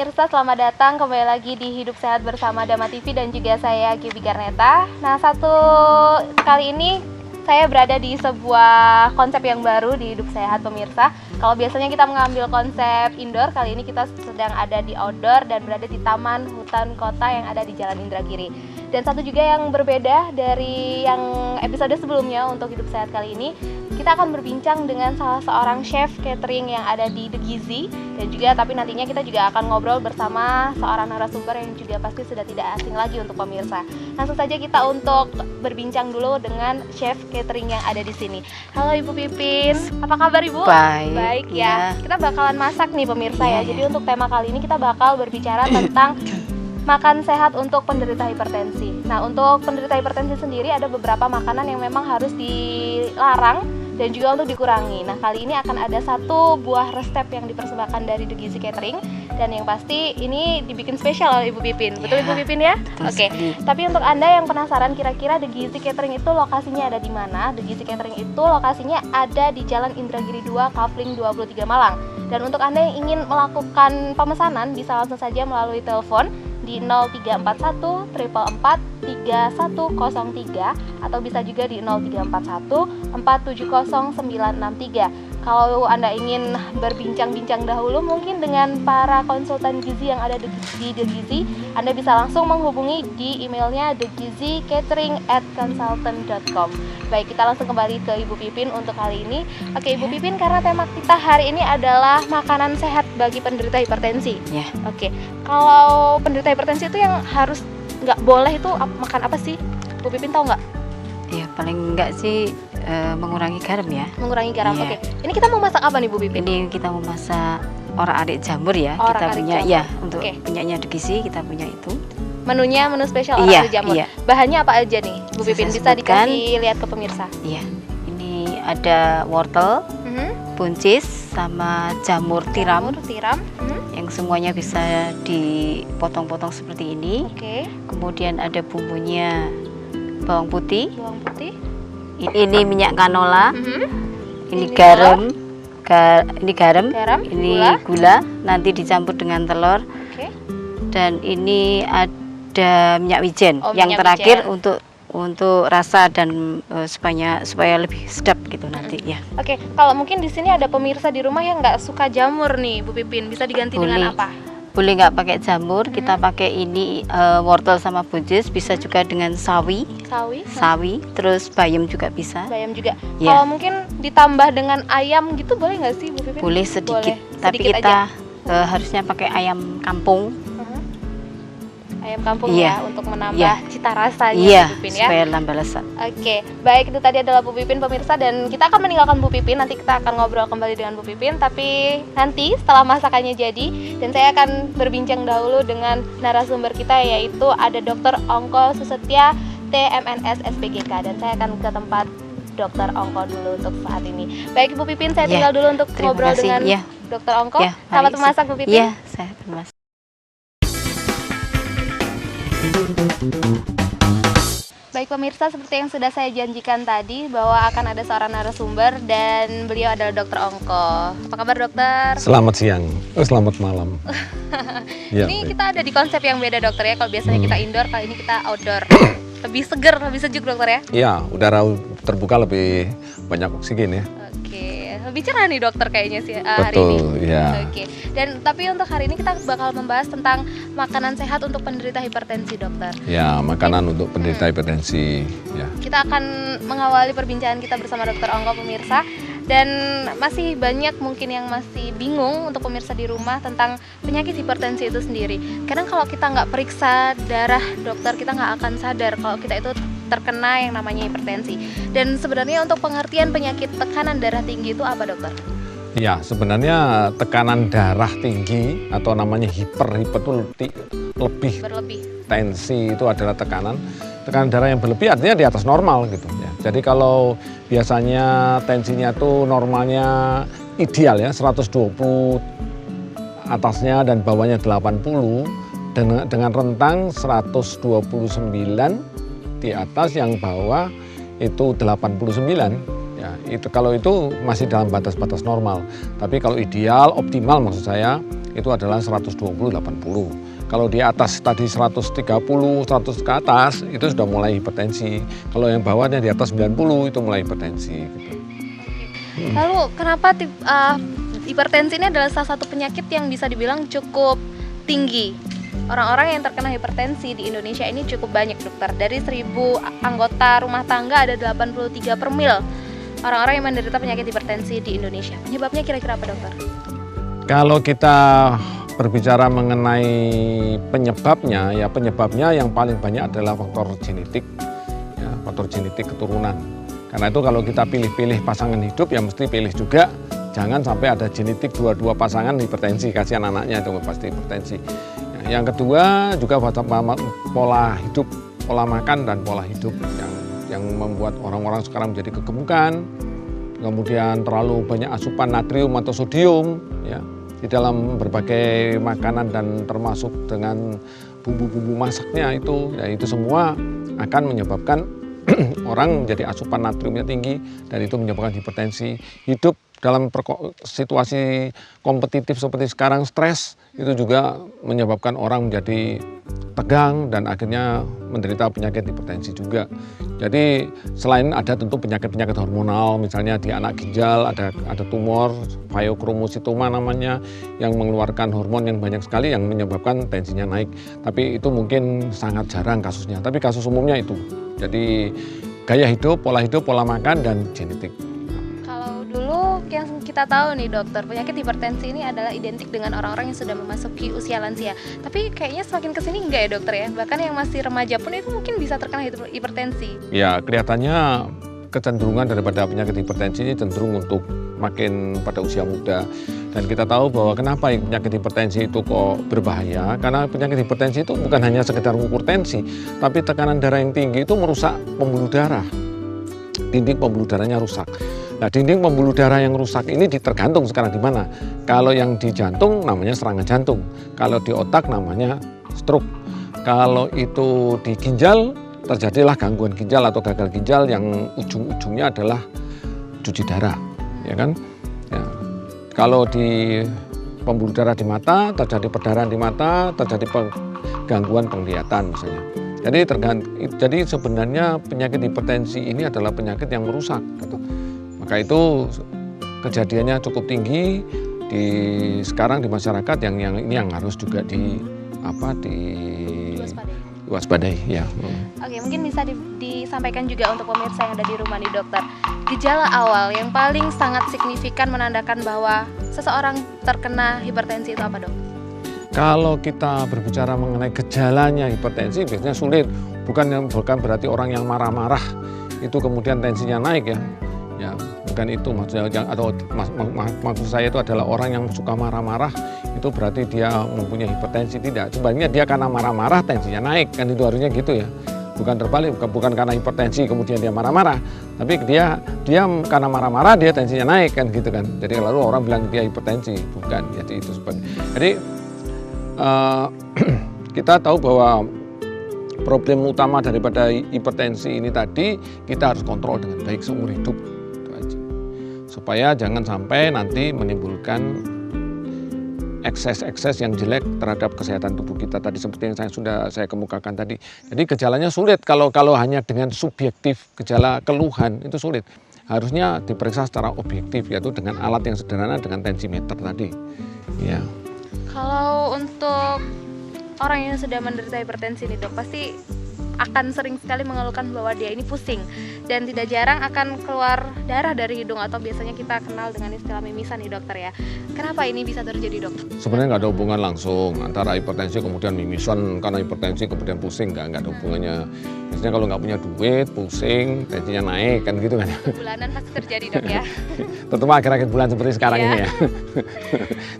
pemirsa, selamat datang kembali lagi di Hidup Sehat bersama Dama TV dan juga saya Gibi Garneta. Nah, kali ini saya berada di sebuah konsep yang baru di Hidup Sehat pemirsa. Kalau biasanya kita mengambil konsep indoor, kali ini kita sedang ada di outdoor dan berada di Taman Hutan Kota yang ada di Jalan Indragiri. Dan satu juga yang berbeda dari yang episode sebelumnya untuk Hidup Sehat kali ini, kita akan berbincang dengan salah seorang chef catering yang ada di The Gizi, dan juga tapi nantinya kita juga akan ngobrol bersama seorang narasumber yang juga pasti sudah tidak asing lagi untuk pemirsa. Langsung saja kita untuk berbincang dulu dengan chef catering yang ada di sini. Halo Ibu Pipin, apa kabar Ibu? Baik ya. Kita bakalan masak nih pemirsa ya. Ya. Jadi untuk tema kali ini kita bakal berbicara tentang makan sehat untuk penderita hipertensi. Nah, untuk penderita hipertensi sendiri ada beberapa makanan yang memang harus dilarang dan juga untuk dikurangi. Nah, kali ini akan ada satu buah resep yang dipersembahkan dari The Gizi Catering, dan yang pasti ini dibikin spesial oleh Ibu Pipin. Betul Ibu Pipin ya? Oke. Tapi untuk Anda yang penasaran kira-kira The Gizi Catering itu lokasinya ada di mana? The Gizi Catering itu lokasinya ada di Jalan Indragiri 2, Kafling 23 Malang. Dan untuk Anda yang ingin melakukan pemesanan bisa langsung saja melalui telepon di 0341 444 3103 atau bisa juga di 0341 470 963. Kalau Anda ingin berbincang-bincang dahulu mungkin dengan para konsultan gizi yang ada di The Gizi, Anda bisa langsung menghubungi di emailnya thegizicatering@consultant.com. Baik, kita langsung kembali ke Ibu Pipin untuk kali ini. Oke, Ibu Pipin, karena tema kita hari ini adalah makanan sehat bagi penderita hipertensi. Ya. Oke, kalau penderita hipertensi itu yang harus nggak boleh itu makan apa sih? Bu Pipin tahu nggak? Ya, paling enggak sih mengurangi garam ya. Mengurangi garam. Iya. Oke. Ini kita mau masak apa nih Bu Pipin? Ini kita mau masak orak-arik jamur ya. Orak-arik Kita punya jamur. ya untuk Oke. punyanya The Gizi, kita punya itu. Menunya menu spesial Iya, orak-arik jamur. iya. Bahannya apa aja nih Bu Pipin? Saya Bisa sebutkan. dikasih lihat ke pemirsa. Iya. Ini ada wortel, buncis sama jamur tiram Jamur, tiram. yang semuanya bisa dipotong-potong seperti ini. Oke. Kemudian ada bumbunya bawang putih. Bawang putih. Ini minyak canola. Mhm. Ini Ini garam. Ini garam. Garam, Ini gula. gula. Nanti dicampur dengan telur. Oke. Dan ini ada minyak wijen. Oh, Yang minyak terakhir wijen. untuk rasa dan supaya lebih sedap gitu nanti ya. Oke, kalau mungkin di sini ada pemirsa di rumah yang nggak suka jamur nih Bu Pipin, bisa diganti dengan apa? Boleh nggak pakai jamur, kita pakai ini wortel sama buncis, bisa juga dengan sawi, Sawi. terus bayam juga bisa. Bayam juga. Ya. Kalau mungkin ditambah dengan ayam gitu boleh nggak sih Bu Pipin? Boleh sedikit, Boleh. tapi Sedikit kita harusnya pakai ayam kampung. Ayam kampung Iya. ya, untuk menambah Iya. cita rasanya Iya, Bu Pipin ya. supaya nambah lezat. Oke, baik, itu tadi adalah Bu Pipin pemirsa, dan kita akan meninggalkan Bu Pipin. Nanti kita akan ngobrol kembali dengan Bu Pipin, tapi nanti setelah masakannya jadi. Dan saya akan berbincang dahulu dengan narasumber kita, yaitu ada Dr. Ongko Susetya TMNS SPGK, dan saya akan ke tempat Dr. Ongko dulu untuk saat ini. Baik Bu Pipin, saya Ya, tinggal dulu untuk terima ngobrol kasih. dengan Ya. Dr. Ongko. Ya, Selamat baik. memasak Bu Pipin. Iya, saya terima kasih. Baik pemirsa, seperti yang sudah saya janjikan tadi bahwa akan ada seorang narasumber dan beliau adalah Dr. Ongko. Apa kabar dokter? Selamat siang, selamat malam. Ya, Ini baik. kita ada di konsep yang beda dokter ya. Kalau biasanya kita indoor, kali ini kita outdoor. Lebih seger, lebih sejuk dokter ya? Ya, udara terbuka lebih banyak oksigen ya. Oke, lebih cerah nih dokter kayaknya sih hari ini. Betul, ya. Oke, dan tapi untuk hari ini kita bakal membahas tentang makanan sehat untuk penderita hipertensi dokter. Ya, makanan untuk penderita hipertensi. Ya. Kita akan mengawali perbincangan kita bersama Dr. Ongko pemirsa, dan masih banyak mungkin yang masih bingung untuk pemirsa di rumah tentang penyakit hipertensi itu sendiri. Kadang kalau kita nggak periksa darah dokter, kita nggak akan sadar kalau kita itu terkena yang namanya hipertensi. Dan sebenarnya untuk pengertian penyakit tekanan darah tinggi itu apa dokter? Ya, sebenarnya tekanan darah tinggi atau namanya hiper itu lebih Berlebih. tensi itu adalah tekanan darah yang berlebih, artinya di atas normal gitu ya. Jadi kalau biasanya tensinya tuh normalnya ideal ya 120 atasnya dan bawahnya 80, dengan rentang 129 di atas, yang bawah itu 89. Ya, itu kalau itu masih dalam batas-batas normal. Tapi kalau ideal, optimal maksud saya itu adalah 120/80. Kalau di atas tadi 130, 100 ke atas itu sudah mulai hipertensi. Kalau yang bawahnya di atas 90 itu mulai hipertensi. Gitu. Lalu kenapa hipertensi ini adalah salah satu penyakit yang bisa dibilang cukup tinggi? Orang-orang yang terkena hipertensi di Indonesia ini cukup banyak, dokter. Dari 1000 anggota rumah tangga ada 83 per mil orang-orang yang menderita penyakit hipertensi di Indonesia. Penyebabnya kira-kira apa, dokter? Kalau kita berbicara mengenai penyebabnya, ya penyebabnya yang paling banyak adalah faktor genetik, ya, faktor genetik keturunan. Karena itu kalau kita pilih-pilih pasangan hidup, ya mesti pilih juga jangan sampai ada genetik dua-dua pasangan hipertensi, kasihan anaknya itu pasti hipertensi. Ya, yang kedua juga pola hidup, pola makan dan pola hidup yang membuat orang-orang sekarang menjadi kegemukan, kemudian terlalu banyak asupan natrium atau sodium ya di dalam berbagai makanan dan termasuk dengan bumbu-bumbu masaknya itu semua akan menyebabkan orang menjadi asupan natriumnya tinggi dan itu menyebabkan hipertensi. Hidup dalam situasi kompetitif seperti sekarang, stres itu juga menyebabkan orang menjadi tegang dan akhirnya menderita penyakit hipertensi juga. Jadi selain ada tentu penyakit-penyakit hormonal, misalnya di anak ginjal ada tumor pheochromocytoma namanya yang mengeluarkan hormon yang banyak sekali yang menyebabkan tensinya naik. Tapi itu mungkin sangat jarang kasusnya. Tapi kasus umumnya itu. Jadi gaya hidup, pola makan dan genetik. Kalau dulu yang kita tahu nih, dokter, penyakit hipertensi ini adalah identik dengan orang-orang yang sudah memasuki usia lansia. Tapi kayaknya semakin kesini enggak ya, dokter ya? Bahkan yang masih remaja pun itu mungkin bisa terkena hipertensi. Ya, kelihatannya kecenderungan daripada penyakit hipertensi ini cenderung untuk makin pada usia muda. Dan kita tahu bahwa kenapa penyakit hipertensi itu kok berbahaya, karena penyakit hipertensi itu bukan hanya sekedar mengukur tensi, tapi tekanan darah yang tinggi itu merusak pembuluh darah. Dinding pembuluh darahnya rusak. Nah, dinding pembuluh darah yang rusak ini tergantung sekarang di mana. Kalau yang di jantung namanya serangan jantung, kalau di otak namanya stroke. Kalau itu di ginjal, terjadilah gangguan ginjal atau gagal ginjal yang ujung-ujungnya adalah cuci darah, ya kan? Ya. Kalau di pembuluh darah di mata, terjadi perdarahan di mata, terjadi gangguan penglihatan misalnya. Jadi sebenarnya penyakit hipertensi ini adalah penyakit yang merusak. Gitu. Maka itu kejadiannya cukup tinggi sekarang di masyarakat yang ini yang harus juga diwaspadai. Ya. Oke, mungkin bisa disampaikan juga untuk pemirsa yang ada di rumah nih, dokter. Gejala awal yang paling sangat signifikan menandakan bahwa seseorang terkena hipertensi itu apa, dok? Kalau kita berbicara mengenai gejalanya hipertensi biasanya sulit. Bukan berarti orang yang marah-marah itu kemudian tensinya naik ya. Ya, bukan itu maksudnya. Maksud saya itu adalah orang yang suka marah-marah itu berarti dia mempunyai hipertensi. Tidak, sebenarnya dia karena marah-marah tensinya naik, kan itu harusnya gitu ya. Bukan terbalik, bukan karena hipertensi kemudian dia marah-marah, tapi dia karena marah-marah dia tensinya naik kan gitu kan. Jadi lalu orang bilang dia hipertensi, bukan. Jadi itu sebenarnya. Jadi kita tahu bahwa problem utama daripada hipertensi ini tadi kita harus kontrol dengan baik seumur hidup itu aja. Supaya jangan sampai nanti menimbulkan ekses-ekses yang jelek terhadap kesehatan tubuh kita tadi seperti yang saya kemukakan tadi. Jadi gejalanya sulit kalau hanya dengan subjektif gejala keluhan itu sulit. Harusnya diperiksa secara objektif yaitu dengan alat yang sederhana dengan tensimeter tadi. Ya. Kalau untuk orang yang sudah menderita hipertensi nih, dok, pasti akan sering sekali mengeluhkan bahwa dia ini pusing dan tidak jarang akan keluar darah dari hidung atau biasanya kita kenal dengan istilah mimisan nih, dokter ya. Kenapa ini bisa terjadi, dok? Sebenarnya nggak ada hubungan langsung antara hipertensi kemudian mimisan karena hipertensi kemudian pusing, nggak ada hubungannya. Biasanya kalau nggak punya duit, pusing, tensinya naik kan gitu kan. Bulanan pasti terjadi, dok ya. Terutama akhir-akhir bulan seperti sekarang ini ya.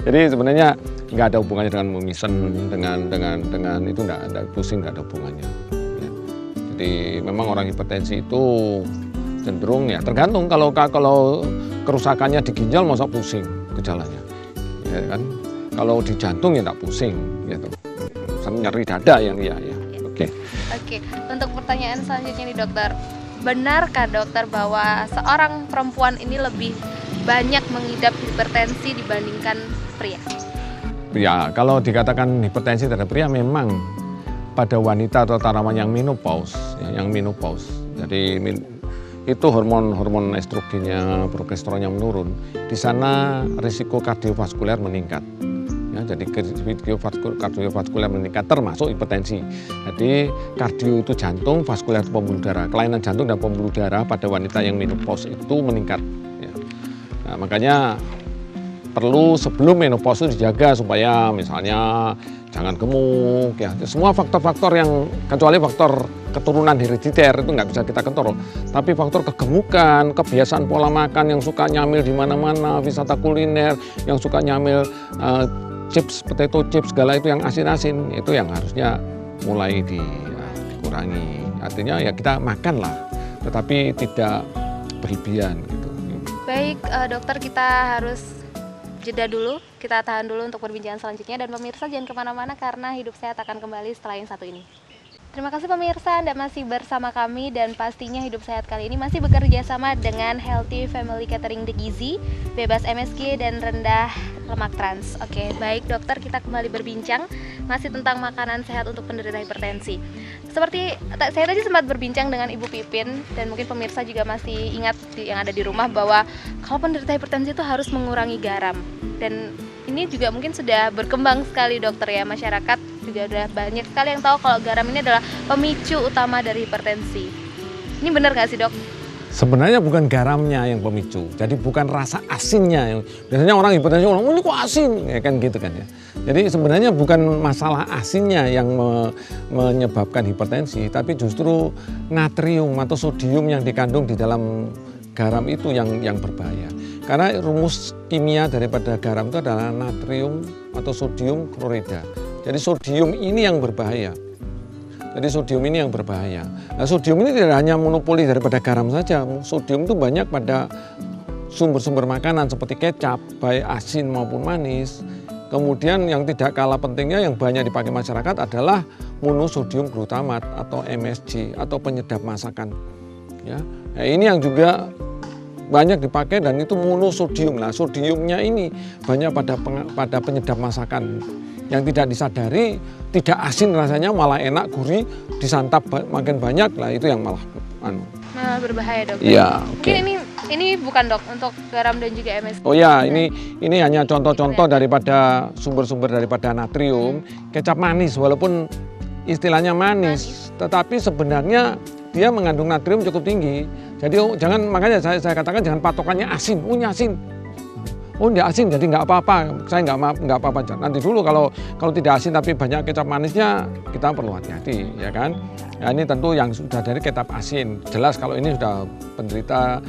Jadi sebenarnya nggak ada hubungannya dengan mimisan, dengan itu nggak ada, pusing nggak ada hubungannya. Ya. Jadi memang orang hipertensi itu cenderung ya tergantung kalau kerusakannya di ginjal masa pusing gejalanya, ya kan? Kalau di jantung ya nggak pusing, gitu. Nyeri dada yang ya. Oke. Untuk pertanyaan selanjutnya nih, dokter, benarkah dokter bahwa seorang perempuan ini lebih banyak mengidap hipertensi dibandingkan pria? Ya, kalau dikatakan hipertensi pada pria memang pada wanita atau tanaman yang menopause, Jadi itu hormon estrogennya, progesteronnya menurun. Di sana risiko kardiovaskuler meningkat. Ya, jadi risiko kardiovaskuler meningkat termasuk hipertensi. Jadi kardio itu jantung, vaskuler itu pembuluh darah. Kelainan jantung dan pembuluh darah pada wanita yang menopause itu meningkat. Ya. Nah, makanya perlu sebelum menopause itu dijaga supaya misalnya jangan gemuk, ya semua faktor-faktor yang kecuali faktor keturunan herediter itu nggak bisa kita kontrol. Tapi faktor kegemukan, kebiasaan pola makan yang suka nyamil di mana-mana, wisata kuliner yang suka nyamil chips, potato chips, segala itu yang asin-asin, itu yang harusnya mulai dikurangi. Artinya ya kita makan lah, tetapi tidak berlebihan gitu. Baik, dokter, kita harus jeda dulu, kita tahan dulu untuk perbincangan selanjutnya, dan pemirsa jangan kemana-mana karena Hidup Sehat akan kembali setelah yang satu ini. Terima kasih pemirsa, Anda masih bersama kami dan pastinya Hidup Sehat kali ini masih bekerja sama dengan Healthy Family Catering The Gizi, bebas MSG dan rendah lemak trans. Oke, baik dokter, kita kembali berbincang masih tentang makanan sehat untuk penderita hipertensi. Seperti saya tadi sempat berbincang dengan Ibu Pipin dan mungkin pemirsa juga masih ingat yang ada di rumah bahwa kalau penderita hipertensi itu harus mengurangi garam. Dan ini juga mungkin sudah berkembang sekali dokter ya, masyarakat juga udah banyak sekali yang tahu kalau garam ini adalah pemicu utama dari hipertensi. Ini benar nggak sih dok? Sebenarnya bukan garamnya yang pemicu, jadi bukan rasa asinnya. Biasanya orang hipertensi, oh ini kok asin, ya kan gitu kan ya. Jadi sebenarnya bukan masalah asinnya yang menyebabkan hipertensi, tapi justru natrium atau sodium yang dikandung di dalam garam itu yang berbahaya. Karena rumus kimia daripada garam itu adalah natrium atau sodium klorida. Jadi sodium ini yang berbahaya. Nah, sodium ini tidak hanya monopoli daripada garam saja. Sodium itu banyak pada sumber-sumber makanan seperti kecap, baik asin maupun manis. Kemudian yang tidak kalah pentingnya yang banyak dipakai masyarakat adalah monosodium glutamat atau MSG atau penyedap masakan. Ya, nah, ini yang juga banyak dipakai dan itu monosodium. Nah, sodiumnya ini banyak pada penyedap masakan. Yang tidak disadari, tidak asin rasanya, malah enak, gurih, disantap makin banyak, lah itu yang malah berbahaya dok. Iya. Mungkin ini bukan dok untuk garam dan juga MSG. Oh ya, ini hanya contoh-contoh daripada sumber-sumber daripada natrium. Kecap manis, walaupun istilahnya manis, tetapi sebenarnya dia mengandung natrium cukup tinggi. Jadi makanya saya katakan jangan patokannya asin, punya asin. Oh tidak asin jadi nggak apa-apa, saya nggak apa-apa. Nanti dulu kalau tidak asin tapi banyak kecap manisnya, kita perlu hati-hati, ya kan? Ya, ini tentu yang sudah dari kecap asin. Jelas kalau ini sudah penderita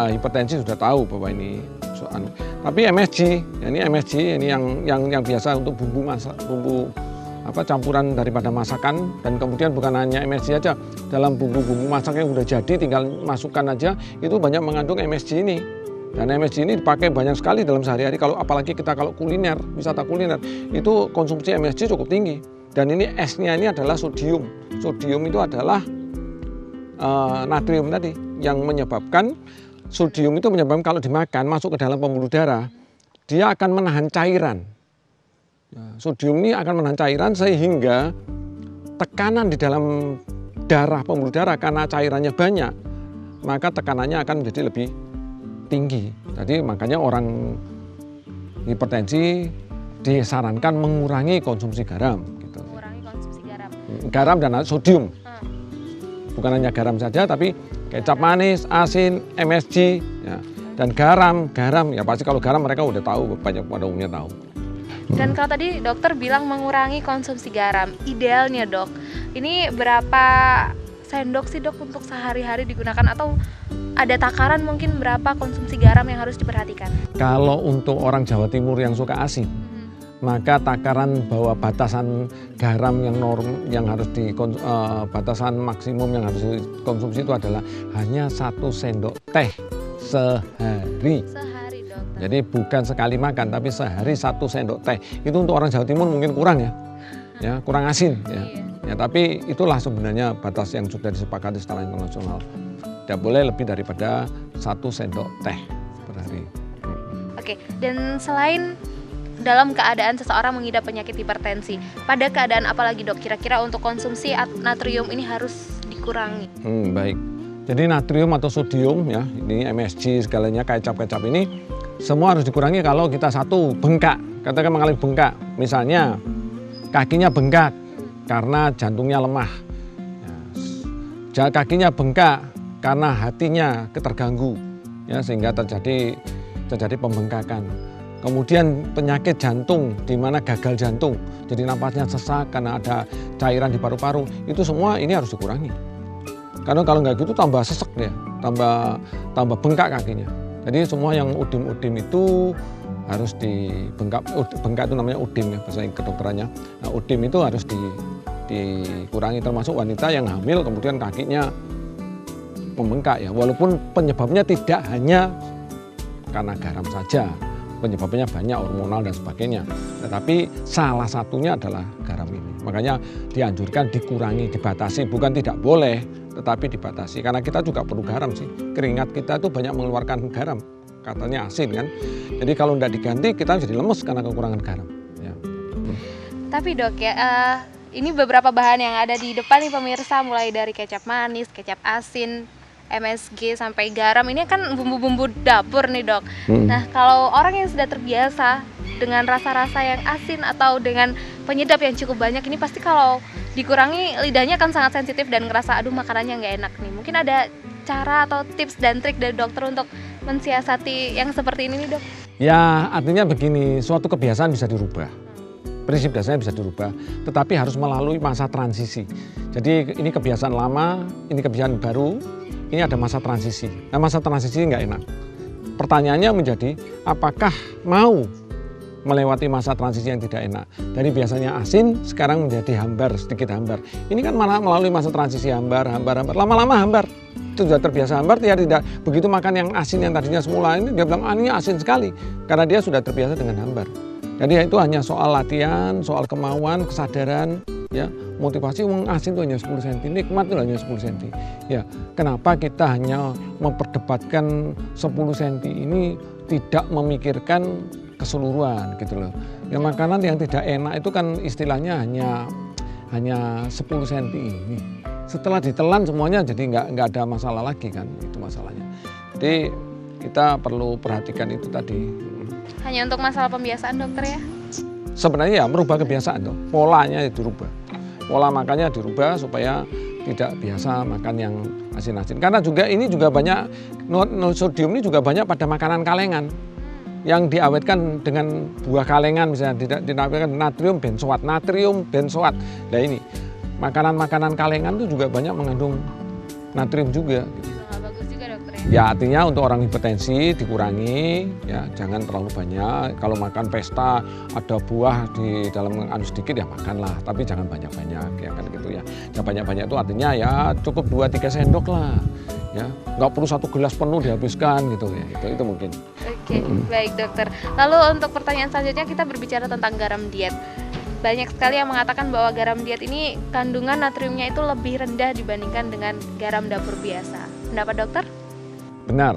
hipertensi sudah tahu bahwa ini soal. Tapi MSG, ini yang biasa untuk bumbu campuran daripada masakan, dan kemudian bukan hanya MSG aja, dalam bumbu-bumbu masak yang udah jadi tinggal masukkan aja itu banyak mengandung MSG ini. Dan MSG ini dipakai banyak sekali dalam sehari-hari, apalagi kita kuliner, wisata kuliner, itu konsumsi MSG cukup tinggi. Dan ini S-nya ini adalah sodium. Sodium itu adalah natrium tadi, yang menyebabkan, sodium itu menyebabkan kalau dimakan masuk ke dalam pembuluh darah, dia akan menahan cairan. Sodium ini akan menahan cairan sehingga tekanan di dalam pembuluh darah karena cairannya banyak, maka tekanannya akan menjadi lebih tinggi. Jadi makanya orang hipertensi disarankan mengurangi konsumsi garam. Gitu. Mengurangi konsumsi garam. Garam dan sodium. Bukan hanya garam saja, tapi kecap manis, asin, MSG, ya. Dan garam ya pasti kalau garam mereka udah tahu, banyak pada umumnya tahu. Dan kalau tadi dokter bilang mengurangi konsumsi garam, idealnya dok, ini berapa sendok sih dok untuk sehari-hari digunakan, atau ada takaran mungkin berapa konsumsi garam yang harus diperhatikan? Kalau untuk orang Jawa Timur yang suka asin, maka takaran bahwa batasan garam yang harus batasan maksimum yang harus dikonsumsi itu adalah hanya 1 sendok teh sehari. Sehari dokter. Jadi bukan sekali makan, tapi sehari 1 sendok teh. Itu untuk orang Jawa Timur mungkin kurang ya kurang asin ya. Ya, tapi itulah sebenarnya batas yang sudah disepakati secara internasional. Tidak boleh lebih daripada 1 sendok teh per hari. Oke, dan selain dalam keadaan seseorang mengidap penyakit hipertensi. Pada keadaan apa lagi dok kira-kira untuk konsumsi natrium ini harus dikurangi? Baik. Jadi natrium atau sodium ya, ini MSG segalanya, kecap-kecap ini semua harus dikurangi kalau kita satu bengkak, katakan mengalami bengkak, misalnya kakinya bengkak karena jantungnya lemah, ya, kakinya bengkak karena hatinya terganggu, ya, sehingga terjadi pembengkakan. Kemudian penyakit jantung, di mana gagal jantung, jadi napasnya sesak karena ada cairan di paru-paru, itu semua ini harus dikurangi. Karena kalau nggak gitu tambah sesek dia, tambah bengkak kakinya. Jadi semua yang udim-udim itu harus dibengkak. Bengkak itu namanya udim ya bahasa kedokterannya. Nah, udim itu harus dikurangi, termasuk wanita yang hamil kemudian kakinya membengkak ya. Walaupun penyebabnya tidak hanya karena garam saja, penyebabnya banyak, hormonal dan sebagainya. Tetapi salah satunya adalah garam ini. Makanya dianjurkan dikurangi, dibatasi, bukan tidak boleh, tetapi dibatasi. Karena kita juga perlu garam sih. Keringat kita itu banyak mengeluarkan garam, katanya asin kan. Jadi kalau tidak diganti kita jadi lemes karena kekurangan garam. Ya. Tapi dok ya, ini beberapa bahan yang ada di depan nih pemirsa, mulai dari kecap manis, kecap asin, MSG sampai garam, ini kan bumbu-bumbu dapur nih dok. Nah kalau orang yang sudah terbiasa dengan rasa-rasa yang asin atau dengan penyedap yang cukup banyak, ini pasti kalau dikurangi lidahnya kan sangat sensitif dan ngerasa aduh makanannya nggak enak nih. Mungkin ada cara atau tips dan trik dari dokter untuk mensiasati yang seperti ini nih dok? Ya artinya begini, suatu kebiasaan bisa dirubah. Prinsip dasarnya bisa dirubah, tetapi harus melalui masa transisi. Jadi ini kebiasaan lama, ini kebiasaan baru, ini ada masa transisi. Nah masa transisi nggak enak. Pertanyaannya menjadi, apakah mau melewati masa transisi yang tidak enak? Dari biasanya asin, sekarang menjadi hambar, sedikit hambar. Ini kan malah melalui masa transisi hambar. Lama-lama hambar. Itu sudah terbiasa hambar, dia tidak begitu makan yang asin yang tadinya semula ini, dia bilang, ini asin sekali. Karena dia sudah terbiasa dengan hambar. Jadi itu hanya soal latihan, soal kemauan, kesadaran, ya, motivasi. Asin itu hanya 10 cm, nikmat itu hanya 10 cm. Ya, kenapa kita hanya memperdebatkan 10 cm ini, tidak memikirkan keseluruhan gitu loh. Ya makanan yang tidak enak itu kan istilahnya hanya 10 cm ini. Setelah ditelan semuanya jadi nggak ada masalah lagi kan, itu masalahnya. Jadi kita perlu perhatikan itu tadi. Hanya untuk masalah pembiasaan dokter ya? Sebenarnya ya merubah kebiasaan tuh, polanya dirubah. Pola makannya dirubah supaya tidak biasa makan yang asin-asin. Karena juga ini juga banyak, sodium ini juga banyak pada makanan kalengan. Yang diawetkan dengan buah kalengan misalnya, tidak dinamakan natrium benzoat. Nah ini, makanan-makanan kalengan itu juga banyak mengandung natrium juga. Bagus juga dokter ya? Ya artinya untuk orang hipertensi dikurangi, ya jangan terlalu banyak. Kalau makan pesta ada buah di dalam sedikit ya makanlah, tapi jangan banyak-banyak ya kan gitu ya. Yang banyak-banyak itu artinya ya cukup 2-3 sendok lah. Ya, nggak perlu 1 gelas penuh dihabiskan gitu ya. Itu mungkin. Oke, baik dokter. Lalu untuk pertanyaan selanjutnya kita berbicara tentang garam diet. Banyak sekali yang mengatakan bahwa garam diet ini kandungan natriumnya itu lebih rendah dibandingkan dengan garam dapur biasa. Pendapat dokter? Benar.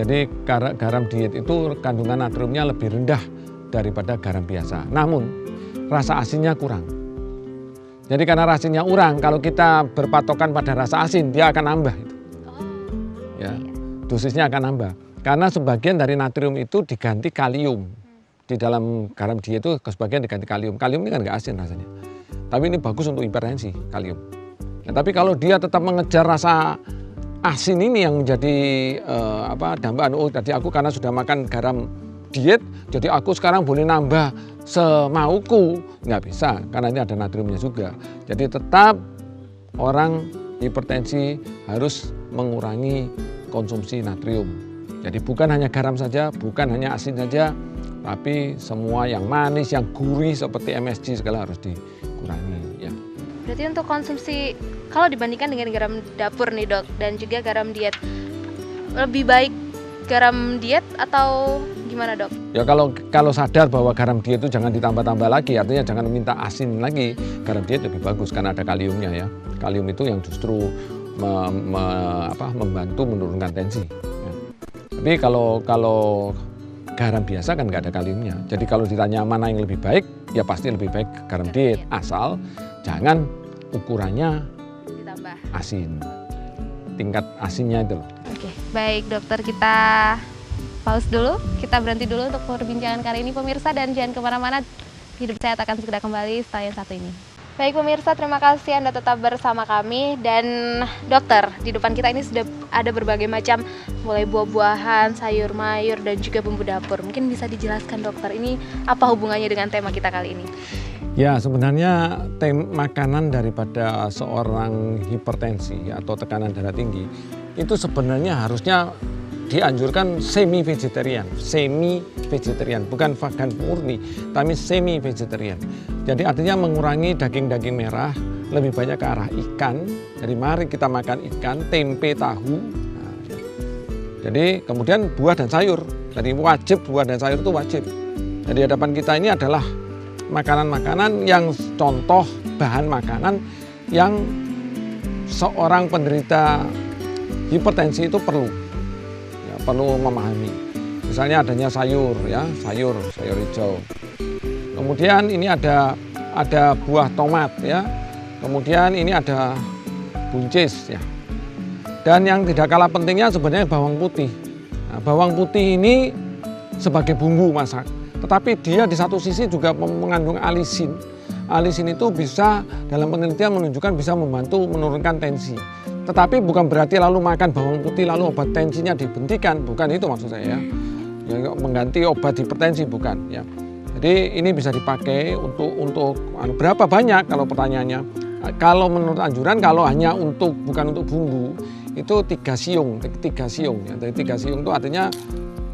Jadi garam diet itu kandungan natriumnya lebih rendah daripada garam biasa. Namun rasa asinnya kurang. Jadi karena rasanya kurang, kalau kita berpatokan pada rasa asin, dia akan nambah itu. Ya, dosisnya akan nambah. Karena sebagian dari natrium itu diganti kalium. Di dalam garam diet itu sebagian diganti kalium. Kalium ini kan nggak asin rasanya. Tapi ini bagus untuk hipertensi, kalium. Nah, tapi kalau dia tetap mengejar rasa asin ini yang menjadi dambaan, tadi aku karena sudah makan garam diet, jadi aku sekarang boleh nambah semauku. Nggak bisa, karena ini ada natriumnya juga. Jadi tetap orang hipertensi harus mengurangi konsumsi natrium. Jadi bukan hanya garam saja, bukan hanya asin saja, tapi semua yang manis, yang gurih seperti MSG segala harus dikurangi. Ya. Berarti untuk konsumsi, kalau dibandingkan dengan garam dapur nih dok, dan juga garam diet, lebih baik garam diet atau gimana dok? Ya kalau sadar bahwa garam diet itu jangan ditambah-tambah lagi, artinya jangan minta asin lagi. Garam diet lebih bagus karena ada kaliumnya ya. Kalium itu yang justru membantu menurunkan tensi. Ya. Tapi kalau garam biasa kan nggak ada kaliumnya. Jadi kalau ditanya mana yang lebih baik, ya pasti lebih baik garam diet. Asal jangan ukurannya Ditambah. asin, tingkat asinnya itu loh. Oke, baik dokter, kita pause dulu, kita berhenti dulu untuk perbincangan kali ini pemirsa, dan jangan kemana-mana, Hidup Sehat akan segera kembali setelah yang satu ini. Baik pemirsa, terima kasih Anda tetap bersama kami. Dan dokter, di depan kita ini sudah ada berbagai macam, mulai buah-buahan, sayur mayur, dan juga bumbu dapur. Mungkin bisa dijelaskan dokter, ini apa hubungannya dengan tema kita kali ini? Ya, sebenarnya makanan daripada seorang hipertensi atau tekanan darah tinggi itu sebenarnya harusnya dianjurkan semi-vegetarian, bukan vegan murni, tapi semi-vegetarian. Jadi artinya mengurangi daging-daging merah, lebih banyak ke arah ikan. Jadi mari kita makan ikan, tempe, tahu. Nah, jadi kemudian buah dan sayur. Jadi wajib, buah dan sayur itu wajib. Jadi hadapan kita ini adalah makanan-makanan yang contoh bahan makanan yang seorang penderita hipertensi itu perlu memahami. Misalnya adanya sayur, ya, sayur hijau. Kemudian ini ada buah tomat, ya. Kemudian ini ada buncis, ya. Dan yang tidak kalah pentingnya sebenarnya bawang putih. Nah, bawang putih ini sebagai bumbu masak, tetapi dia di satu sisi juga mengandung alisin. Alisin itu bisa dalam penelitian menunjukkan bisa membantu menurunkan tensi. Tetapi bukan berarti lalu makan bawang putih lalu obat tensinya dihentikan, bukan itu maksud saya, ya, mengganti obat hipertensi bukan, ya. Jadi ini bisa dipakai untuk berapa banyak kalau pertanyaannya. Kalau menurut anjuran kalau hanya bukan untuk bumbu itu 3 siung ya. Dari 3 siung itu artinya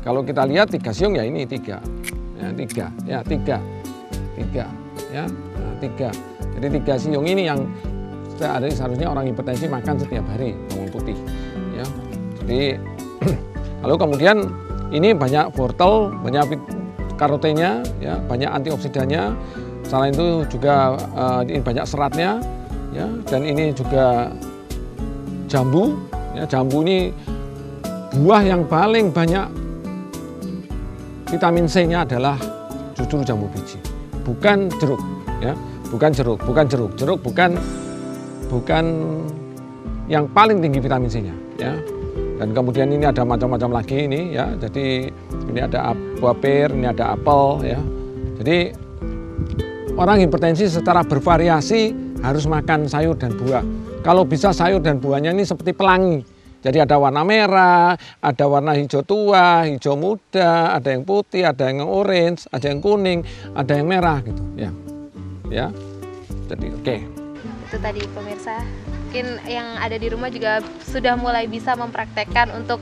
kalau kita lihat 3 siung ya ini 3. Ya 3. Jadi 3 siung ini yang seharusnya orang hipertensi makan setiap hari bawang putih, ya. Jadi lalu kemudian ini banyak wortel, banyak karotennya, ya, banyak antioksidannya. Selain itu juga ini banyak seratnya, ya, dan ini juga jambu, ya. Jambu ini buah yang paling banyak vitamin C-nya adalah justru jambu biji, bukan jeruk, ya, bukan jeruk. Jeruk bukan yang paling tinggi vitamin C-nya, ya. Dan kemudian ini ada macam-macam lagi ini, ya. Jadi ini ada buah pir, ini ada apel, ya. Jadi orang hipertensi secara bervariasi harus makan sayur dan buah. Kalau bisa sayur dan buahnya ini seperti pelangi. Jadi ada warna merah, ada warna hijau tua, hijau muda, ada yang putih, ada yang orange, ada yang kuning, ada yang merah gitu, ya. Ya. Jadi oke. Itu tadi pemirsa, mungkin yang ada di rumah juga sudah mulai bisa mempraktekkan untuk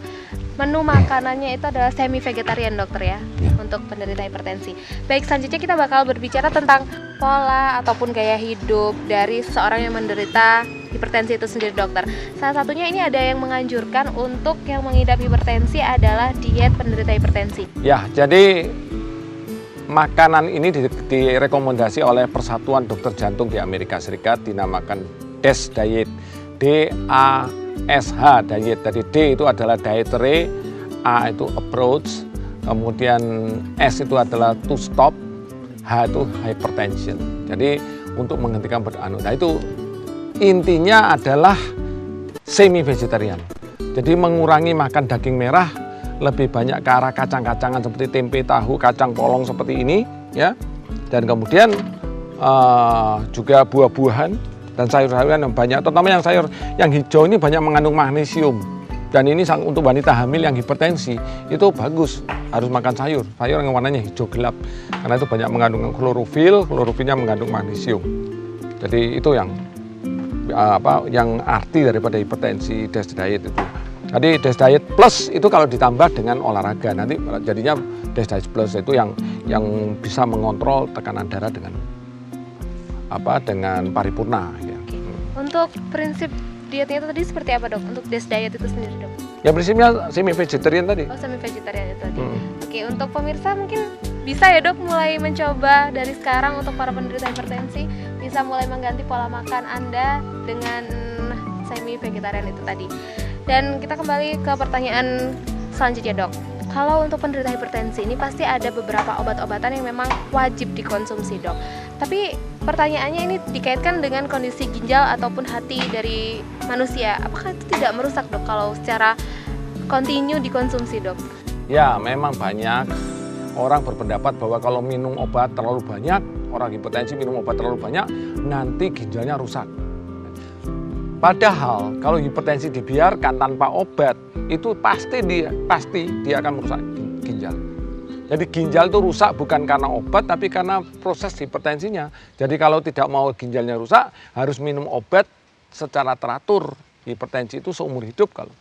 menu makanannya itu adalah semi vegetarian dokter, ya, untuk penderita hipertensi. Baik, selanjutnya kita bakal berbicara tentang pola ataupun gaya hidup dari seorang yang menderita hipertensi itu sendiri dokter. Salah satunya ini ada yang menganjurkan untuk yang mengidap hipertensi adalah diet penderita hipertensi. Ya, jadi makanan ini direkomendasi oleh Persatuan Dokter Jantung di Amerika Serikat, dinamakan DASH diet, DASH diet. Jadi D itu adalah dietary, A itu approach, kemudian S itu adalah to stop, H itu hypertension. Jadi untuk menghentikan nah itu intinya adalah semi vegetarian. Jadi mengurangi makan daging merah, lebih banyak ke arah kacang-kacangan seperti tempe, tahu, kacang polong seperti ini, ya. Dan kemudian juga buah-buahan dan sayur-sayuran yang banyak, terutama yang sayur yang hijau ini banyak mengandung magnesium. Dan ini untuk wanita hamil yang hipertensi itu bagus, harus makan sayur yang warnanya hijau gelap karena itu banyak mengandung klorofilnya mengandung magnesium. Jadi itu yang arti daripada hipertensi DASH diet itu. Tadi DASH diet plus itu kalau ditambah dengan olahraga nanti jadinya DASH diet plus itu yang bisa mengontrol tekanan darah dengan paripurna, ya. Untuk prinsip dietnya itu tadi seperti apa dok? Untuk DASH diet itu sendiri dok? Ya prinsipnya semi vegetarian tadi. Oh, semi vegetarian itu tadi. Oke, untuk pemirsa mungkin bisa ya dok mulai mencoba dari sekarang untuk para penderita hipertensi bisa mulai mengganti pola makan Anda dengan semi vegetarian itu tadi. Dan kita kembali ke pertanyaan selanjutnya dok. kalau untuk penderita hipertensi ini pasti ada beberapa obat-obatan yang memang wajib dikonsumsi, Dok. Tapi pertanyaannya ini dikaitkan dengan kondisi ginjal ataupun hati dari manusia. Apakah itu tidak merusak, Dok, kalau secara kontinu dikonsumsi, Dok? Ya, memang banyak orang berpendapat bahwa kalau minum obat terlalu banyak, orang hipertensi minum obat terlalu banyak, nanti ginjalnya rusak. Padahal kalau hipertensi dibiarkan tanpa obat, itu pasti dia akan merusak ginjal. Jadi ginjal itu rusak bukan karena obat, tapi karena proses hipertensinya. Jadi kalau tidak mau ginjalnya rusak, harus minum obat secara teratur. Hipertensi itu seumur hidup kalau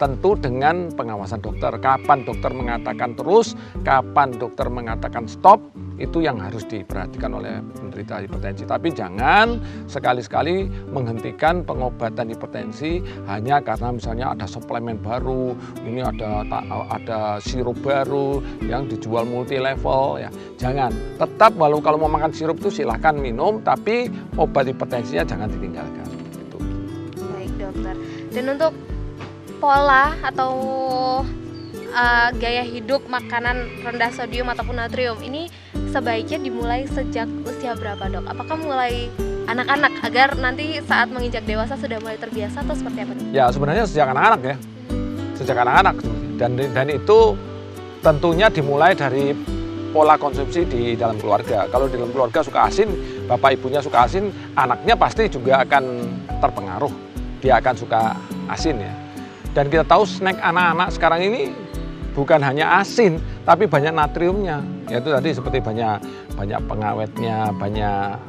tentu dengan pengawasan dokter. Kapan dokter mengatakan terus, kapan dokter mengatakan stop, itu yang harus diperhatikan oleh penderita hipertensi. Tapi jangan sekali-sekali menghentikan pengobatan hipertensi hanya karena misalnya ada suplemen baru, ini ada sirup baru yang dijual multi level ya. Jangan. Tetap walau kalau mau makan sirup itu silahkan minum, tapi obat hipertensinya jangan ditinggalkan. Gitu. Baik, dokter. Dan untuk pola atau gaya hidup makanan rendah sodium ataupun natrium ini sebaiknya dimulai sejak usia berapa, Dok? Apakah mulai anak-anak agar nanti saat menginjak dewasa sudah mulai terbiasa atau seperti apa, Dok? Ya sebenarnya sejak anak-anak ya, sejak anak-anak dan itu tentunya dimulai dari pola konsumsi di dalam keluarga. Kalau di dalam keluarga suka asin, bapak ibunya suka asin, anaknya pasti juga akan terpengaruh. Dia akan suka asin ya. Dan kita tahu snack anak-anak sekarang ini bukan hanya asin, tapi banyak natriumnya. Yaitu tadi seperti banyak pengawetnya, banyak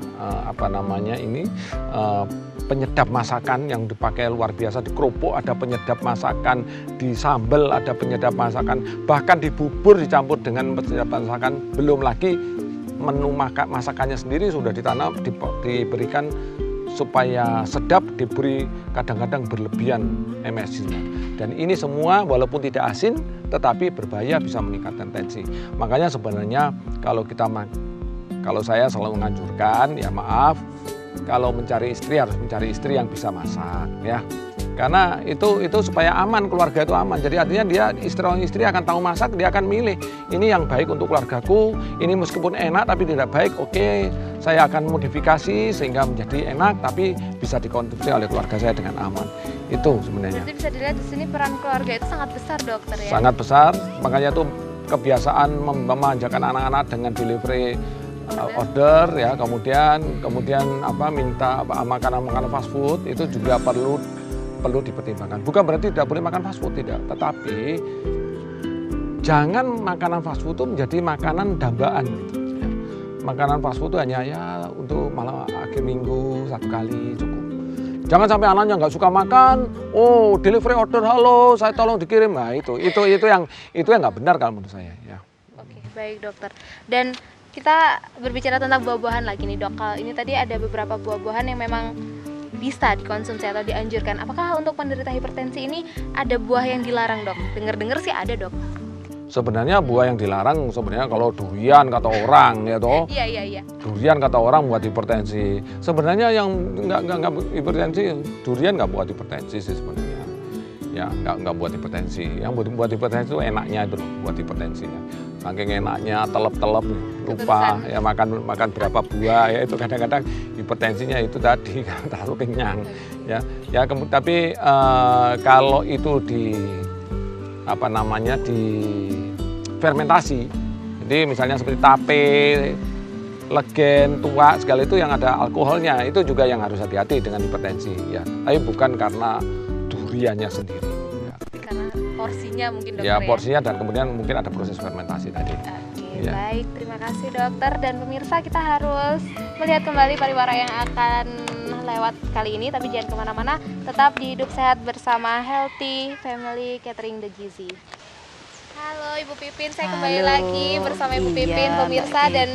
penyedap masakan yang dipakai luar biasa. Di kerupuk ada penyedap masakan, di sambal ada penyedap masakan, bahkan di bubur dicampur dengan penyedap masakan. Belum lagi menu masakannya sendiri sudah ditanam, diberikan supaya sedap, diberi kadang-kadang berlebihan MSG-nya. Dan ini semua walaupun tidak asin, tetapi berbahaya, bisa meningkatkan tensi. Makanya sebenarnya kalau saya selalu menganjurkan, ya maaf, kalau mencari istri harus mencari istri yang bisa masak, ya. Karena itu supaya aman, keluarga itu aman. Jadi artinya istri akan tahu masak, dia akan milih ini yang baik untuk keluargaku, ini meskipun enak tapi tidak baik, oke, saya akan modifikasi sehingga menjadi enak tapi bisa dikonsumsi oleh keluarga saya dengan aman. Itu sebenarnya. Jadi bisa dilihat di sini peran keluarga itu sangat besar, dokter ya. Sangat besar, makanya tuh kebiasaan memanjakan anak-anak dengan delivery order ya, kemudian minta makanan fast food itu juga perlu dipertimbangkan. Bukan berarti tidak boleh makan fast food, tidak. Tetapi jangan makanan fast food itu menjadi makanan dambaan. Ya. Makanan fast food itu hanya ya untuk malam akhir minggu satu kali cukup. Jangan sampai anaknya nggak suka makan, oh delivery order, halo saya tolong dikirim. Nah itu yang nggak benar kalau menurut saya. Ya. Oke, baik dokter. Dan kita berbicara tentang buah-buahan lagi nih, Dok. Ini tadi ada beberapa buah-buahan yang memang bisa dikonsumsi atau dianjurkan. Apakah untuk penderita hipertensi ini ada buah yang dilarang, Dok? Dengar-dengar sih ada, Dok. Sebenarnya buah yang dilarang sebenarnya kalau durian kata orang ya toh. Iya. Durian kata orang buat hipertensi. Sebenarnya yang nggak hipertensi, durian nggak buat hipertensi sih sebenarnya. Ya nggak buat hipertensi. Yang buat hipertensi itu enaknya itu loh, buat hipertensi. Ya. Saking enaknya telep-telep lupa ya makan berapa buah ya, itu kadang-kadang hipertensinya itu tadi terlalu kenyang ya tapi kalau itu di fermentasi, jadi misalnya seperti tape, legen, tuak segala itu yang ada alkoholnya, itu juga yang harus hati-hati dengan hipertensi ya, tapi bukan karena duriannya sendiri ya. Karena porsinya mungkin, dokter ya porsinya dan kemudian mungkin ada proses fermentasi tadi. Ya. Baik, terima kasih dokter. Dan pemirsa, kita harus melihat kembali pariwara yang akan lewat kali ini. Tapi jangan kemana-mana, tetap di Hidup Sehat bersama Healthy Family Catering The Gizi. Halo Ibu Pipin, saya kembali lagi bersama Ibu Pipin, pemirsa. Dan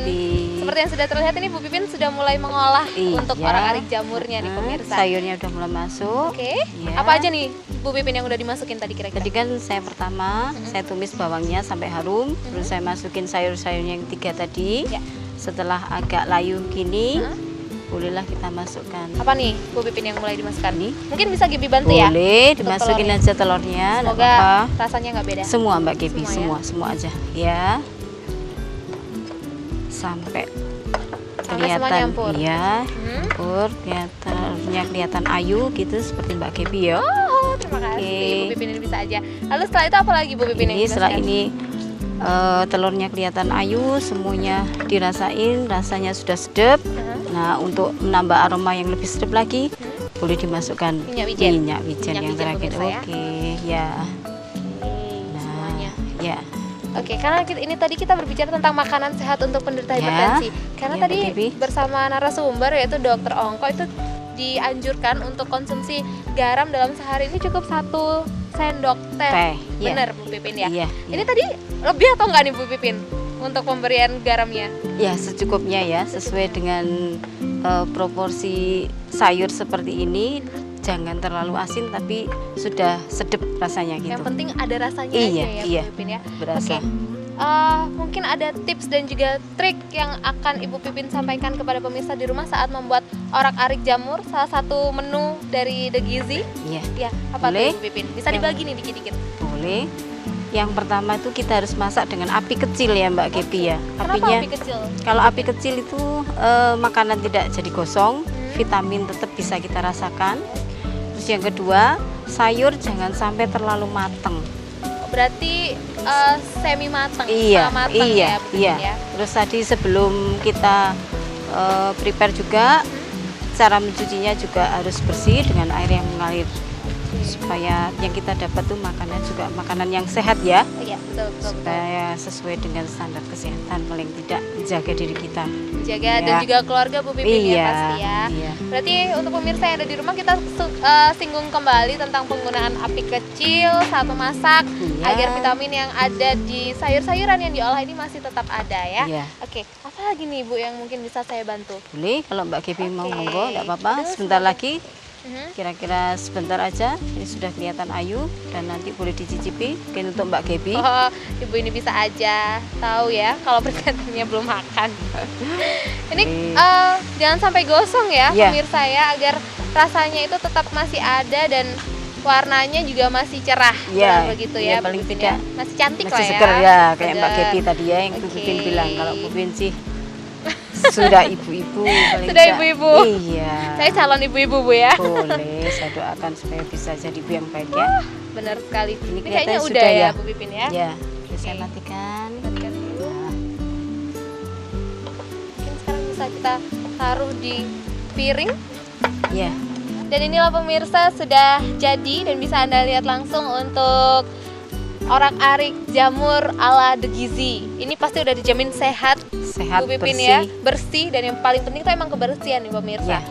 seperti yang sudah terlihat ini, Bu Pipin sudah mulai mengolah untuk orang-arik jamurnya nih pemirsa. Sayurnya udah mulai masuk. Oke. Apa aja nih Bu Pipin yang udah dimasukin tadi kira-kira? Tadi kan saya pertama, saya tumis bawangnya sampai harum, terus saya masukin sayur-sayurnya yang 3 tadi. Setelah agak layu gini, bolehlah kita masukkan. Apa nih Bu Pipin yang mulai dimasukkan? Ini. Mungkin bisa Gibi bantu ya? Boleh, untuk dimasukin telurnya. aja telurnya, nggak Semoga apa-apa. rasanya nggak beda. Semua Mbak Gebi, Semua semua aja ya. Sampai Sampai semuanya kelihatan, nyampur. iya, Hmm. nyampur, kelihatan ayu gitu seperti Mbak Gebi ya. Oh, terima kasih. Oke. Bu Pipin ini bisa aja. Lalu setelah itu apa lagi Bu Pipin yang Ini setelah dimasukkan? ini telurnya kelihatan ayu, semuanya dirasain, rasanya sudah sedap. Nah, untuk menambah aroma yang lebih sedap lagi, boleh dimasukkan Minyak wijen. minyak wijen Minyak yang wijen terakhir. pemirsa ya. Oke, ya. Oke, Nah, semuanya. ya. Oke, karena ini tadi kita berbicara tentang makanan sehat untuk penderita Ya. hipertensi. Karena Ya, tadi Mbak Devi. bersama narasumber yaitu Dokter Ongko itu dianjurkan untuk konsumsi garam dalam sehari ini cukup 1 sendok teh. Teh, ya. Bener Bu Pipin ya. Iya, Ini iya. tadi lebih atau enggak nih Bu Pipin untuk pemberian garamnya? Ya, secukupnya ya, sesuai dengan proporsi sayur seperti ini. Jangan terlalu asin tapi sudah sedap rasanya gitu. Yang penting ada rasanya Iya, aja ya iya. Bu Pipin ya. Berasa. Oke. Mungkin ada tips dan juga trik yang akan Ibu Pipin sampaikan kepada pemirsa di rumah saat membuat orak-arik jamur, salah satu menu dari The Gizi. Iya, Ya, apa Boleh. tuh Ibu Pipin? Bisa Yang- dibagi nih dikit-dikit. boleh. Yang pertama itu kita harus masak dengan api kecil ya Mbak Gebi ya. Kenapa Apinya api kecil? kalau api kecil itu makanan tidak jadi gosong, vitamin tetap bisa kita rasakan. Terus yang kedua, sayur jangan sampai terlalu mateng. Berarti semi matang, Iya, setengah matang iya, ya, Bu Pipin iya. ya. Terus tadi sebelum kita prepare juga, cara mencucinya juga harus bersih dengan air yang mengalir supaya yang kita dapat tuh makanan juga makanan yang sehat ya, Iya, betul, betul, betul. supaya sesuai dengan standar kesehatan, paling tidak menjaga diri kita. Jaga Iya. dan juga keluarga Bu Pipin ya Iya, pasti ya. iya. Berarti untuk pemirsa yang ada di rumah kita singgung kembali tentang penggunaan api kecil saat memasak Iya. agar vitamin yang ada di sayur-sayuran yang diolah ini masih tetap ada ya. Iya. Oke, apa lagi nih Bu yang mungkin bisa saya bantu? Boleh kalau Mbak Gebi mau Oke. monggo, nggak apa-apa. Aduh, Sebentar semoga- lagi, kira-kira sebentar aja. Ini sudah kelihatan ayu dan nanti boleh dicicipi. Mungkin untuk Mbak Gebi. Oh, Ibu ini bisa aja tahu ya kalau berkatnya belum makan. Ini jangan sampai gosong ya Iya. pemirsa ya agar rasanya itu tetap masih ada dan warnanya juga masih cerah. Iya, Kurang begitu iya, ya Bu paling Pipin tidak ya. Masih cantik Masih lah ya. seger ya, kayak Mbak Seger. Gebi tadi ya yang Bu Oke. Pipin bilang. Kalau Bu Pipin sih sudah ibu-ibu. paling Sudah tidak. ibu-ibu. Iya. Saya calon ibu-ibu Bu ya. Boleh, saya doakan supaya bisa jadi ibu yang baik ya. Benar sekali. Ini Ini kayaknya kelihatannya udah sudah ya ya. Bu Pipin ya. Ya, oke, saya Oke. matikan. Matikan dulu. Nah, Mungkin sekarang bisa kita taruh di piring. ya, Dan inilah pemirsa sudah jadi dan bisa Anda lihat langsung untuk orak-arik jamur ala The Gizi. Ini pasti udah dijamin sehat, sehat, Bu Pipin bersih. ya, bersih dan yang paling penting itu emang kebersihan nih pemirsa. Ya.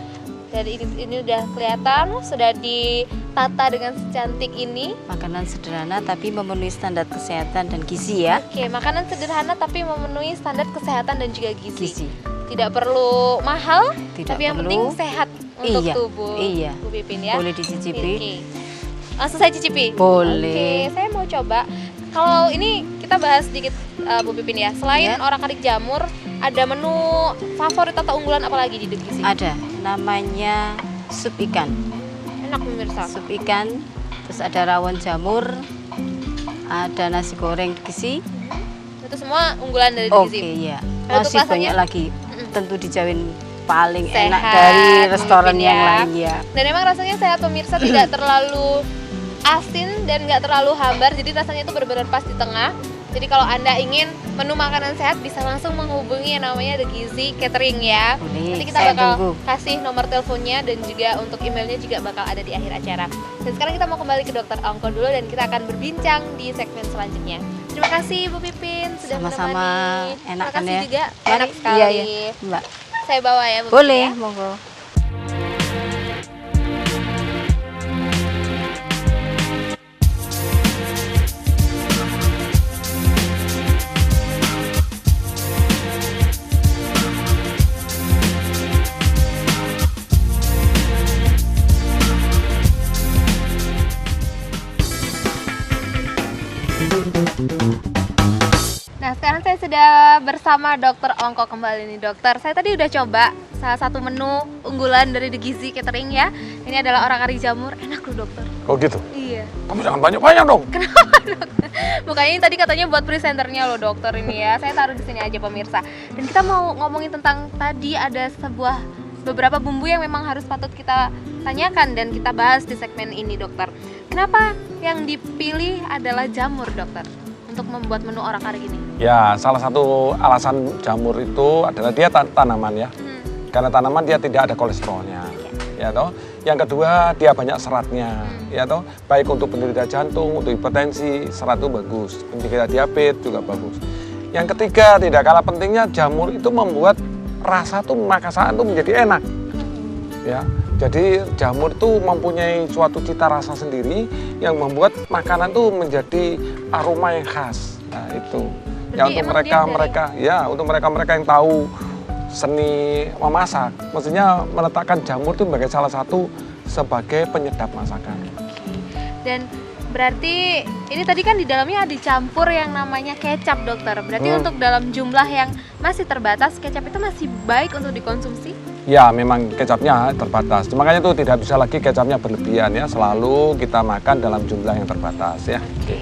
Dan ini udah kelihatan sudah ditata dengan secantik ini. Makanan sederhana tapi memenuhi standar kesehatan dan gizi ya. Oke, makanan sederhana tapi memenuhi standar kesehatan dan juga gizi. Gizi. Tidak perlu mahal, Tidak tapi yang perlu. penting sehat untuk Iya, tubuh. iya. Bu Pipin ya. Boleh dicicipi. Oke. Langsung saya cicipi. Boleh. Oke, saya mau coba. Kalau ini kita bahas sedikit Bu Pipin ya. Selain Ya. orak-arik jamur, ada menu favorit atau unggulan apa lagi di The Gizi? Ada namanya sup ikan. Enak pemirsa. Sup ikan, terus ada rawon jamur, ada nasi goreng gizi. Itu semua unggulan dari The Oke Gizi. ya. Kalau untuk Masih rasanya? banyak lagi. Tentu dijamin paling Sehat, enak dari restoran Bu Pipin yang ya. lain ya. Dan emang rasanya sehat pemirsa, tidak terlalu asin dan nggak terlalu hambar. Jadi rasanya itu benar-benar pas di tengah. Jadi kalau Anda ingin menu makanan sehat bisa langsung menghubungi yang namanya The Gizi Catering ya. Boleh, Nanti kita saya bakal tunggu. kasih nomor teleponnya dan juga untuk emailnya juga bakal ada di akhir acara. Dan sekarang kita mau kembali ke Dokter Ongko dulu dan kita akan berbincang di segmen selanjutnya. Terima kasih Bu Pipin sudah Sama-sama, menemani. enak Terima kan kasih ya? juga, Mari, enak sekali. iya, iya. Mbak. Saya bawa ya Bu Pipin Boleh, ya. monggo. Nah, sekarang saya sudah bersama Dokter Ongko kembali nih, dokter. Saya tadi udah coba salah satu menu unggulan dari The Gizi Catering ya. Ini adalah orang-ari jamur, enak loh dokter. Oh gitu? Iya. Kamu jangan banyak-banyak dong. Makanya ini tadi katanya buat presenternya loh dokter ini ya. Saya taruh di sini aja pemirsa. Dan kita mau ngomongin tentang tadi ada beberapa bumbu yang memang harus patut kita tanyakan dan kita bahas di segmen ini dokter. Kenapa yang dipilih adalah jamur dokter untuk membuat menu orang-ari gini? Ya, salah satu alasan jamur itu adalah dia tanaman ya. Karena tanaman dia tidak ada kolesterolnya. Ya toh. Yang kedua, dia banyak seratnya. Ya toh. Baik untuk penderita jantung, untuk hipertensi, serat itu bagus. Penderita diabetes juga bagus. Yang ketiga, tidak kalah pentingnya, jamur itu membuat rasa tuh masakan tuh menjadi enak. Ya. Jadi jamur itu mempunyai suatu cita rasa sendiri yang membuat makanan tuh menjadi aroma yang khas. Nah, itu. Ya untuk mereka yang tahu seni memasak, mestinya meletakkan jamur itu sebagai penyedap masakan. Dan berarti ini tadi kan di dalamnya dicampur yang namanya kecap dokter. Berarti untuk dalam jumlah yang masih terbatas, kecap itu masih baik untuk dikonsumsi? Ya, memang kecapnya terbatas. Makanya itu tidak bisa lagi kecapnya berlebihan ya. Selalu kita makan dalam jumlah yang terbatas ya. Oke,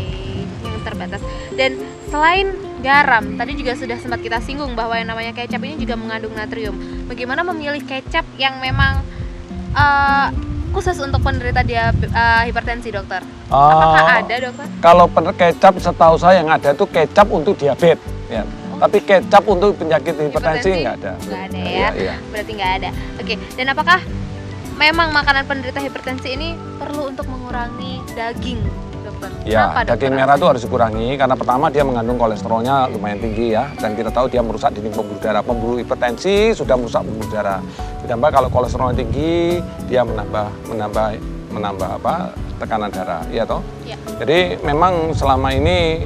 yang terbatas. Dan selain garam, tadi juga sudah sempat kita singgung bahwa yang namanya kecap ini juga mengandung natrium. Bagaimana memilih kecap yang memang khusus untuk penderita hipertensi dokter? Apakah ada dokter? Kalau kecap setahu saya yang ada itu kecap untuk diabetes ya. Tapi kecap untuk penyakit hipertensi nggak ada. Nggak ada ya, iya. Berarti nggak ada. Oke, dan apakah memang makanan penderita hipertensi ini perlu untuk mengurangi daging, dokter? Ya, kenapa, daging merah itu harus dikurangi karena pertama dia mengandung kolesterolnya lumayan tinggi ya. Dan kita tahu dia merusak dinding pembuluh darah. Pembuluh hipertensi sudah merusak pembuluh darah. Ditambah kalau kolesterolnya tinggi, dia menambah tekanan darah, iya toh? Ya. Jadi memang selama ini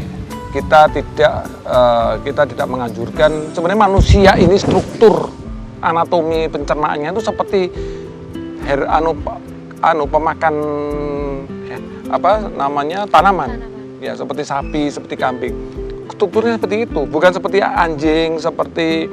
kita tidak menganjurkan, sebenarnya manusia ini struktur anatomi pencernaannya itu seperti pemakan tanaman. Ya, seperti sapi, seperti kambing. Strukturnya seperti itu, bukan seperti anjing, seperti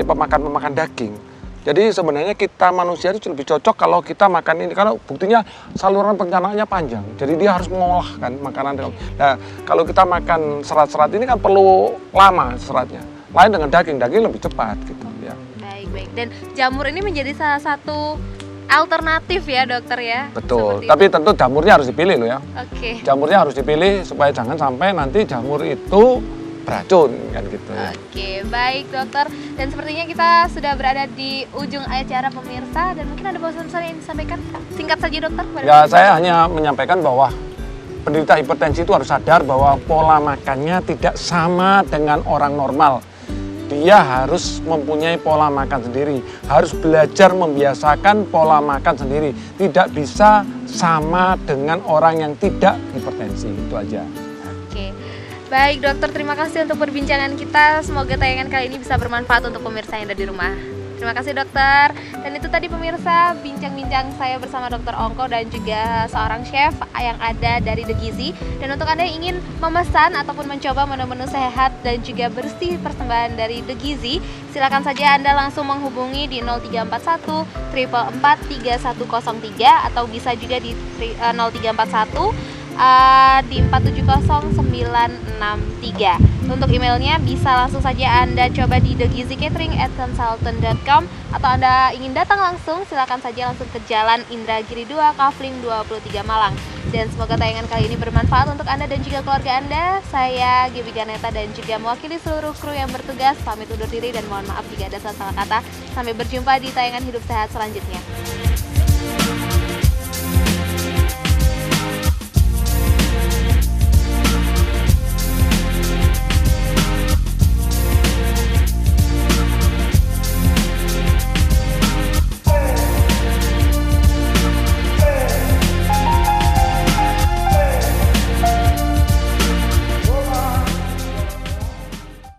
pemakan daging. Jadi sebenarnya kita manusia itu lebih cocok kalau kita makan ini, karena buktinya saluran pencernaannya panjang. Jadi dia harus mengolah kan makanan. Nah, kalau kita makan serat-serat ini kan perlu lama seratnya. Lain dengan daging lebih cepat gitu ya. Baik. Dan jamur ini menjadi salah satu alternatif ya dokter ya. Betul. Tapi tentu jamurnya harus dipilih loh ya. Oke. Jamurnya harus dipilih supaya jangan sampai nanti jamur itu beracun kan gitu. Oke, baik dokter. Dan sepertinya kita sudah berada di ujung acara pemirsa dan mungkin ada pesan-pesan yang disampaikan singkat saja dokter. Ya, saya hanya menyampaikan bahwa penderita hipertensi itu harus sadar bahwa pola makannya tidak sama dengan orang normal. Dia harus mempunyai pola makan sendiri, harus belajar membiasakan pola makan sendiri. Tidak bisa sama dengan orang yang tidak hipertensi, itu aja. Oke. Baik dokter, terima kasih untuk perbincangan kita. Semoga tayangan kali ini bisa bermanfaat untuk pemirsa yang ada di rumah. Terima kasih dokter. Dan itu tadi pemirsa bincang-bincang saya bersama Dokter Ongko dan juga seorang chef yang ada dari The Gizi. Dan untuk Anda yang ingin memesan ataupun mencoba menu-menu sehat dan juga bersih persembahan dari The Gizi, silakan saja Anda langsung menghubungi di 0341 444 3103 atau bisa juga di 0341 di 470963. Untuk emailnya bisa langsung saja Anda coba di thegizicatering@consultant.com atau Anda ingin datang langsung silakan saja langsung ke Jalan Indragiri 2, Kafling 23 Malang. Dan semoga tayangan kali ini bermanfaat untuk Anda dan juga keluarga Anda. Saya Gibi Ganeta dan juga mewakili seluruh kru yang bertugas pamit undur diri dan mohon maaf jika ada salah kata. Sampai berjumpa di tayangan Hidup Sehat selanjutnya.